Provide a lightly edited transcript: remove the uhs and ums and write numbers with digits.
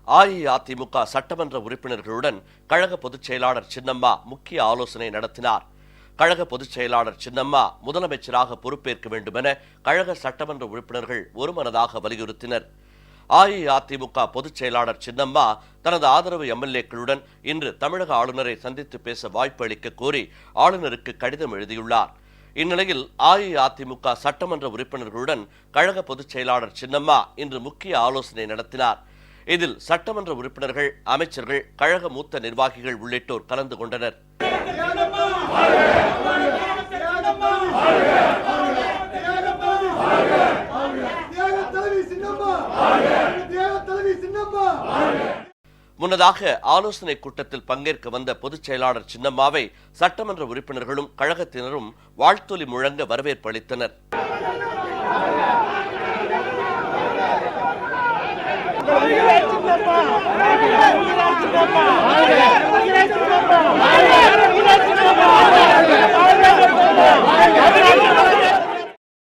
அஇஅதிமுக சட்டமன்ற உறுப்பினர்களுடன் கழக பொதுச் செயலாளர் சின்னம்மா முக்கிய ஆலோசனை நடத்தினார். கழக பொதுச் செயலாளர் சின்னம்மா முதலமைச்சராக பொறுப்பேற்க வேண்டுமென கழக சட்டமன்ற உறுப்பினர்கள் ஒருமனதாக வலியுறுத்தினர். அஇஅதிமுக பொதுச் செயலாளர் சின்னம்மா தனது ஆதரவு எம்எல்ஏக்களுடன் இன்று தமிழக ஆளுநரை சந்தித்து பேச வாய்ப்பு அளிக்க கோரி ஆளுநருக்கு கடிதம் எழுதியுள்ளார். இந்நிலையில் அஇஅதிமுக சட்டமன்ற உறுப்பினர்களுடன் கழக பொதுச் செயலாளர் சின்னம்மா இன்று முக்கிய ஆலோசனை நடத்தினார். இதில் சட்டமன்ற உறுப்பினர்கள், அமைச்சர்கள், கழக மூத்த நிர்வாகிகள் உள்ளிட்டோர் கலந்து கொண்டனர். முன்னதாக ஆலோசனை கூட்டத்தில் பங்கேற்க வந்த பொதுச் செயலாளர் சின்னம்மாவை சட்டமன்ற உறுப்பினர்களும் கழகத்தினரும் வாழ்த்தொலி முழங்க வரவேற்பு அளித்தனர். Yeah.